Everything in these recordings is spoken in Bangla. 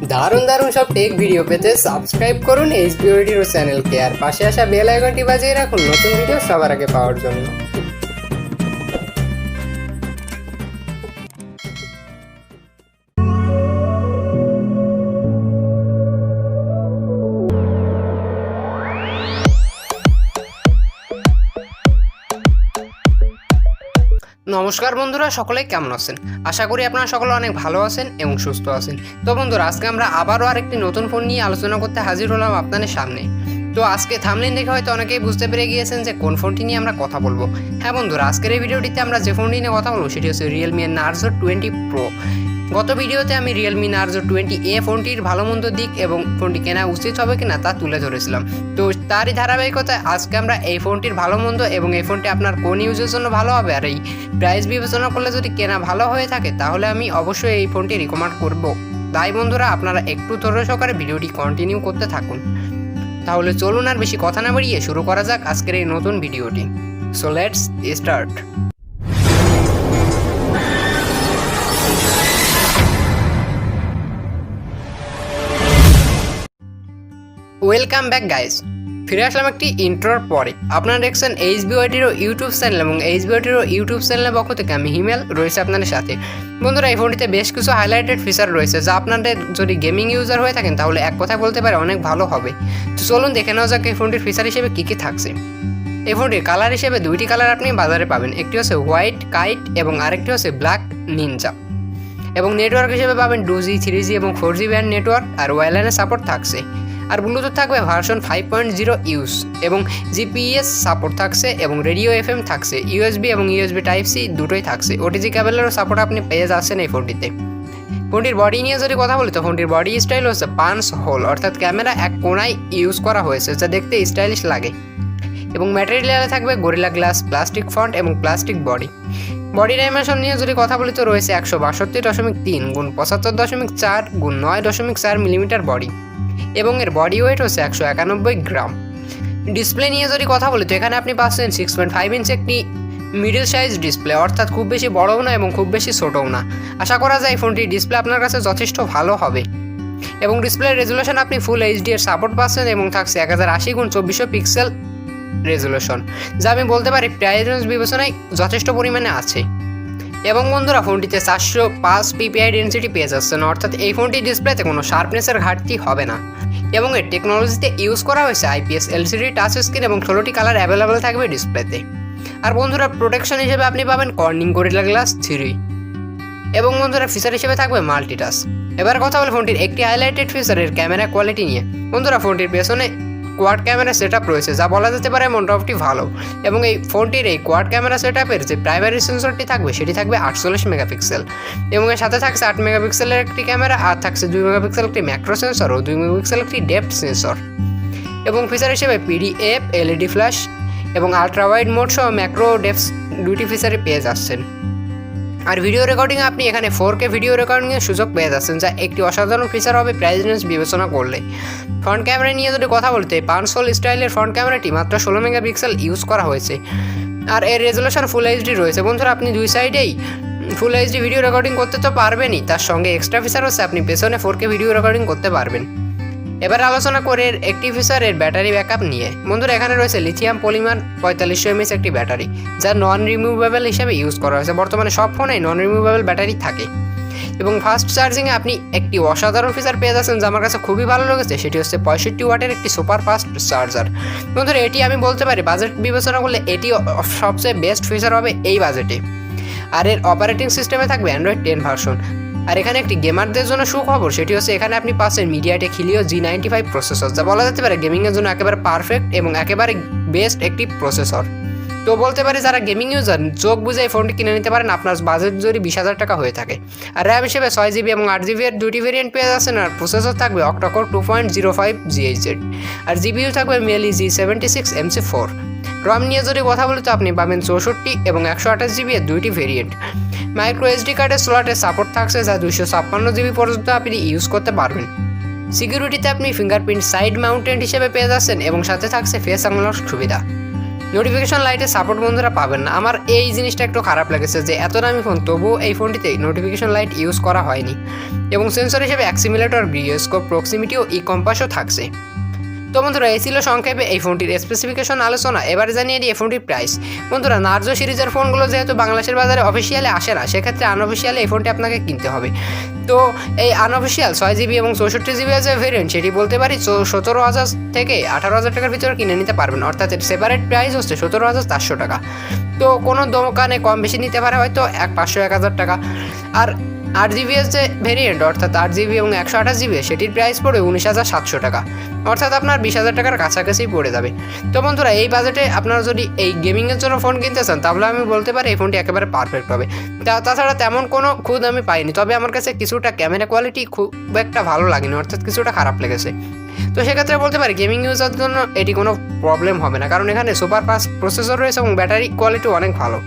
দারুণ দারুণ সব টেক ভিডিও পেতে সাবস্ক্রাইব করুন এইচবিও রেডিও চ্যানেলকে আর পাশে আসা বেল আইকনটি বাজিয়ে রাখুন নতুন ভিডিও সবার আগে পাওয়ার জন্য। নমস্কার বন্ধুরা, সকলেই কেমন আছেন? আশা করি আপনারা সকলে অনেক ভালো আছেন এবং সুস্থ আছেন। তো বন্ধুরা, আজকে আমরা আবারও আরেকটি নতুন ফোন নিয়ে আলোচনা করতে হাজির হলাম আপনাদের সামনে। তো আজকে থাম্বনেল দেখে হয়তো অনেকেই বুঝতে পেরে গিয়েছেন যে কোন ফোনটি নিয়ে আমরা কথা বলবো। হ্যাঁ বন্ধুরা, আজকের এই ভিডিওটিতে আমরা যে ফোনটি নিয়ে কথা বলবো সেটি হচ্ছে Realme Narzo 20 Pro। গত ভিডিওতে আমি Realme Narzo 20A ফোনটির ভালো মন্দ দিক এবং ফোনটি কেনা উচিত হবে কিনা তা তুলে ধরেছিলাম। তো তারই ধারাবাহিকতায় আজকে আমরা এই ফোনটির ভালো মন্দ এবং এই ফোনটি আপনার কোন ইউজের জন্য ভালো হবে আর এই প্রাইস বিবেচনা করলে যদি কেনা ভালো হয়ে থাকে তাহলে আমি অবশ্যই এই ফোনটি রিকমেন্ড করব। তাই বন্ধুরা, আপনারা একটু ধৈর্য সহকারে ভিডিওটি কন্টিনিউ করতে থাকুন। তাহলে চলুন আর বেশি কথা না বাড়িয়ে শুরু করা যাক আজকের এই নতুন ভিডিওটি। So let's start. Welcome back guys, ফিরে আসলাম একটি ইন্ট্রোর পরে। আপনারা দেখছেন এইচবিওটিরও ইউটিউব চ্যানেল এবং এইচবিওটিরও ইউটিউব চ্যানেলের পক্ষ থেকে আমি হিমেল রয়েছে আপনাদের সাথে। বন্ধুরা, এই ফোনটিতে বেশ কিছু হাইলাইটেড ফিচার রয়েছে যা আপনাদের যদি গেমিং ইউজার হয়ে থাকেন তাহলে এক কথায় বলতে পারে অনেক ভালো হবে। তো চলুন দেখে নেওয়া যাক এই ফোনটির ফিচার হিসেবে কী কী থাকছে। এই ফোনটির কালার হিসেবে দুইটি কালার আপনি বাজারে পাবেন, একটি হচ্ছে হোয়াইট কাইট এবং আরেকটি হচ্ছে ব্ল্যাক নিনজা। এবং নেটওয়ার্ক হিসেবে পাবেন 2G 3G এবং 4G ব্যান্ড নেটওয়ার্ক আর ওয়্যারলেস সাপোর্ট থাকছে। আর ব্লুটুথ থাকবে ভার্সন 5.0 ইউজ এবং জিপিএস সাপোর্ট থাকছে এবং রেডিও FM থাকছে, USB এবং USB Type-C দুটোই থাকছে। OTG কেবলেরও সাপোর্ট আপনি পেয়ে যাচ্ছেন এই ফোনটিতে। ফোনটির বডি নিয়ে যদি কথা বলি তো ফোনটির বডি স্টাইল হচ্ছে পাঞ্চ হোল, অর্থাৎ ক্যামেরা এক কোণায় ইউজ করা হয়েছে যা দেখতে স্টাইলিশ লাগে। এবং ম্যাটেরিয়ালে থাকবে গরিলা গ্লাস, প্লাস্টিক ফন্ট এবং প্লাস্টিক বডি। বডি ডাইমেনশন নিয়ে যদি কথা বলি তো রয়েছে 162.3 গুণ 75.4 গুণ 9.4 মিলিমিটার বডি এবং এর বডি ওয়েট হচ্ছে 191 গ্রাম। ডিসপ্লে নিয়ে যদি কথা বলি তো এখানে আপনি পাচ্ছেন 6.5 ইঞ্চ একটি মিডল সাইজ ডিসপ্লে, অর্থাৎ খুব বেশি বড়ও না এবং খুব বেশি ছোটও না। আশা করা যায় ফোনটির ডিসপ্লে আপনার কাছে যথেষ্ট ভালো হবে। এবং ডিসপ্লের রেজুলেশন আপনি ফুল HD এর সাপোর্ট পাচ্ছেন এবং থাকছে 1080x2400 পিক্সেল রেজুলেশন, যা আমি বলতে পারি প্রাইস রেঞ্জ বিবেচনায় যথেষ্ট পরিমাণে আছে। এবং বন্ধুরা, ফোনটিতে 405 PPI ডেনসিটি পেয়ে যাচ্ছেন, অর্থাৎ এই ফোনটির ডিসপ্লেতে কোনো শার্পনেসের ঘাটতি হবে না। এবং এর টেকনোলজিতে ইউজ করা হয়েছে IPS LCD টাচ স্ক্রিন এবং 16টি কালার অ্যাভেলেবেল থাকবে ডিসপ্লেতে। আর বন্ধুরা, প্রোটেকশন হিসেবে আপনি পাবেন কর্নিং গরিলা গ্লাস 3 এবং বন্ধুরা ফিচার হিসেবে থাকবে মাল্টিটাচ। এবার কথা বলে ফোনটির একটি হাইলাইটেড ফিচারের ক্যামেরা কোয়ালিটি নিয়ে। বন্ধুরা, ফোনটির পেছনে কোয়াড ক্যামেরা সেটআপ রয়েছে যা বলা যেতে পারে মোটামুটি ভালো। এবং এই ফোনটির এই কোয়াড ক্যামেরা সেটআপের যে প্রাইমারি সেন্সরটি থাকবে সেটি থাকবে 48 মেগাপিক্সেল এবং এর সাথে থাকছে 8 মেগাপিক্সেলের একটি ক্যামেরা আর থাকছে 2 মেগাপিক্সেল একটি ম্যাক্রো সেন্সর ও 2 মেগাপিক্সেল একটি ডেপথ সেন্সর। এবং ফিচার হিসেবে PDF, LED ফ্ল্যাশ এবং আলট্রা ওয়াইড মোড সহ ম্যাক্রো ডেপথ দুটি ফিচারই পেয়ে যাচ্ছেন। আর ভিডিও রেকর্ডিংয়ে আপনি এখানে 4K ভিডিও রেকর্ডিংয়ের সুযোগ পেয়ে যাচ্ছেন, যা একটি অসাধারণ ফিচার হবে প্রাইস রেঞ্জ বিবেচনা করলে। ফ্রন্ট ক্যামেরা নিয়ে যদি কথা বলতে পাঞ্চ হোল স্টাইলের ফ্রন্ট ক্যামেরাটি মাত্র 16 মেগাপিক্সেল ইউজ করা হয়েছে আর এর রেজুলেশন ফুল HD রয়েছে। বন্ধুরা, আপনি দুই সাইডেই ফুল HD ভিডিও রেকর্ডিং করতে তো পারবেনই, তার সঙ্গে এক্সট্রা ফিচার হচ্ছে আপনি পেছনে 4K ভিডিও রেকর্ডিং করতে পারবেন। এবার আলোচনা করে এর একটি ফিচার এর ব্যাটারি ব্যাকআপ নিয়ে। বন্ধুরা, এখানে রয়েছে লিথিয়াম পলিমার 4500 mAh একটি ব্যাটারি যা নন রিমুভেবল হিসেবে ইউজ করা হয়েছে। বর্তমানে সব ফোনেই নন রিমুভেবল ব্যাটারি থাকে। এবং ফাস্ট চার্জিংয়ে আপনি একটি অসাধারণ ফিচার পেয়ে যাচ্ছেন যা আমার কাছে খুবই ভালো লেগেছে, সেটি হচ্ছে 65 ওয়াটের একটি সুপার ফাস্ট চার্জার। বন্ধুরা, এটি আমি বলতে পারি বাজেট বিবেচনা করলে এটি সবচেয়ে বেস্ট ফিচার হবে এই বাজেটে। আর এর অপারেটিং সিস্টেমে থাকবে Android 10 ভার্সন। আর এখানে একটি গেমারদের জন্য সুখবর, সেটি হচ্ছে এখানে আপনি পাচ্ছেন মিডিয়াটেক হিলিও G95 প্রসেসর, যা বলা যেতে পারে গেমিংয়ের জন্য একেবারে পারফেক্ট এবং একেবারে বেস্ট একটি প্রসেসর। তো বলতে পারি যারা গেমিং ইউজার চোখ বুঝে এই ফোনটি কিনে নিতে পারেন আপনার বাজেট যদি 20,000 টাকা হয়ে থাকে। আর র্যাম হিসেবে 6GB এবং 8GB এর দুটি ভেরিয়েন্ট পেয়ে যাচ্ছেন। আর প্রসেসর থাকবে অক্টাকোর 2.05 GHz আর জিপিইউ থাকবে Mali G76 MC4। রম নিয়ে যদি কথা বলি তো আপনি পাবেন 64 এবং 128GB এর দুইটি ভেরিয়েন্ট। মাইক্রো SD কার্ডের স্লটের সাপোর্ট থাকছে যা 256GB পর্যন্ত আপনি ইউজ করতে পারবেন। সিকিউরিটিতে আপনি ফিঙ্গারপ্রিন্ট সাইড মাউন্টেড হিসেবে পেয়ে যাচ্ছেন এবং সাথে থাকছে ফেস আনলক সুবিধা। নোটিফিকেশন লাইটে সাপোর্ট বন্ধুরা পাবেন না। আমার এই জিনিসটা একটু খারাপ লেগেছে যে এত দামি ফোন তবুও এই ফোনটিতে নোটিফিকেশন লাইট ইউজ করা হয়নি, এবং সেন্সর হিসেবে অ্যাক্সিমিলেটর, গিরোস্কোপ, প্রক্সিমিটিও ই কম্পাসও থাকছে। তো বন্ধুরা এই ছিল সংক্ষেপে এই ফোনটির স্পেসিফিকেশন আলোচনা। এবারে জানিয়ে দিই এই ফোনটির প্রাইস। বন্ধুরা নার্জো সিরিজের ফোনগুলো যেহেতু বাংলাদেশের বাজারে অফিসিয়ালি আসে না, সেক্ষেত্রে আনঅফিসিয়ালি এই ফোনটি আপনাকে কিনতে হবে। তো এই আনঅফিসিয়াল 6GB এবং 64GB যে ভেরিয়েন্ট, সেটি বলতে পারি 17,000 থেকে 18,000 টাকার ভিতরে কিনে নিতে পারবেন, অর্থাৎ এর সেপারেট প্রাইস হচ্ছে 17,400 টাকা। তো কোনো দোকানে কম বেশি নিতে পারে হয়তো 500-1000 টাকা। আর 8GB যে ভেরিয়েন্ট, অর্থাৎ 8GB এবং 128GB, সেটির প্রাইস পড়বে 19,700 টাকা, অর্থাৎ আপনার 20,000 টাকার কাছাকাছি পড়ে যাবে। তো বন্ধুরা এই বাজেটে আপনারা যদি এই গেমিংয়ের জন্য ফোন কিনতে চান, তাহলে আমি বলতে পারি এই ফোনটি একেবারে পারফেক্ট হবে। তাছাড়া তেমন কোনো খুদ আমি পাইনি, তবে আমার কাছে কিছুটা ক্যামেরা কোয়ালিটি খুব একটা ভালো লাগেনি, অর্থাৎ কিছুটা খারাপ লেগেছে। তো সেক্ষেত্রে বলতে পারি গেমিং ইউজার জন্য এটি কোনো প্রবলেম হবে না, কারণ এখানে সুপার ফাস্ট প্রসেসর রয়েছে এবং ব্যাটারি কোয়ালিটি অনেক ভালো।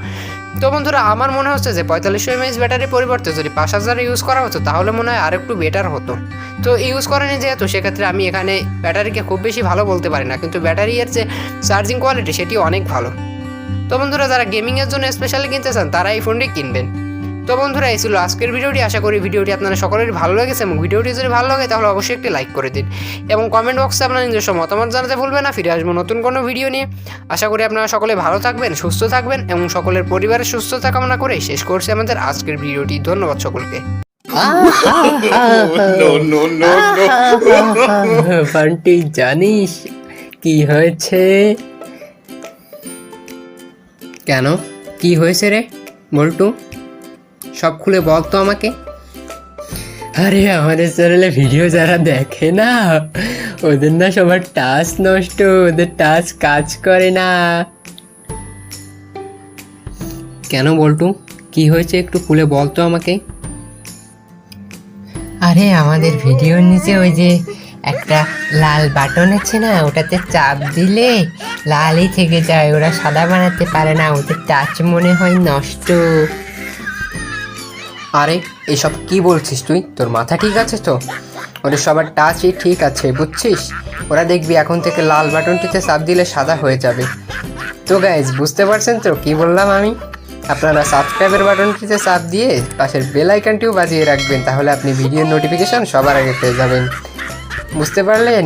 তো বন্ধুরা আমার মনে হচ্ছে যে 4500 mAh ব্যাটারির পরিবর্তে যদি 5000 ইউজ করা হতো তাহলে মনে হয় আরেকটু বেটার হতো। তো ইউজ করেনি যেহেতু, সেক্ষেত্রে আমি এখানে ব্যাটারিকে খুব বেশি ভালো বলতে পারি না, কিন্তু ব্যাটারির যে চার্জিং কোয়ালিটি সেটি অনেক ভালো। তো বন্ধুরা যারা গেমিংয়ের জন্য স্পেশালি কিনতে চান তারা এই ফোনটি কিনবেন। তো বন্ধুরা এই ছিল আজকের ভিডিওটি। আশা করি ভিডিওটি আপনারা সকলেরই ভালো লেগেছে, এবং ভিডিওটি যদি ভালো লাগে তাহলে অবশ্যই একটি লাইক করে দিন, এবং কমেন্ট বক্সে আপনার নিজস্ব মতামত জানাতে ভুলবেন না। ফিরে আসবো নতুন কোনো ভিডিও নিয়ে। আশা করি আপনারা সকলে ভালো থাকবেন, সুস্থ থাকবেন, এবং সকলের পরিবারের সুস্থতা কামনা করে শেষ করছি আমাদের আজকের ভিডিওটি। ধন্যবাদ সকলকে। ফান্টি জানিস কি হয়েছে? কেন, কি হয়েছে রে বল্টু? সব খুলে বল তো আমাকে। আরে আমাদের চ্যানেলে ভিডিও যারা দেখে না, ওদের না সবার টাচ নষ্ট, ওদের টাচ কাজ করে না। কেন বল্টু, কি হয়েছে একটু খুলে বল তো আমাকে। আরে আমাদের ভিডিওর নিচে ওই যে একটা লাল বাটন আছে না, ওটাতে চাপ দিলে লালই থেকে যায়, ওরা সাদা বানাতে পারে না, ওদের টাচ মনে হয় নষ্ট। আরে এসব কি বলছিস তুই? তোর মাথা ঠিক আছে তো? ওদের সবার টাচই ঠিক আছে বুঝছিস? ওরা দেখবি এখন থেকে লাল বাটনটিতে চাপ দিলে সাদা হয়ে যাবে। তো গাইজ বুঝতে পারছেন তো কি বললাম আমি? আপনারা সাবস্ক্রাইবের বাটনটিতে চাপ দিয়ে পাশের বেল আইকনটিও বাজিয়ে রাখবেন, তাহলে আপনি ভিডিওর নোটিফিকেশন সবার আগে পেয়ে যাবেন। বুঝতে পারলেন?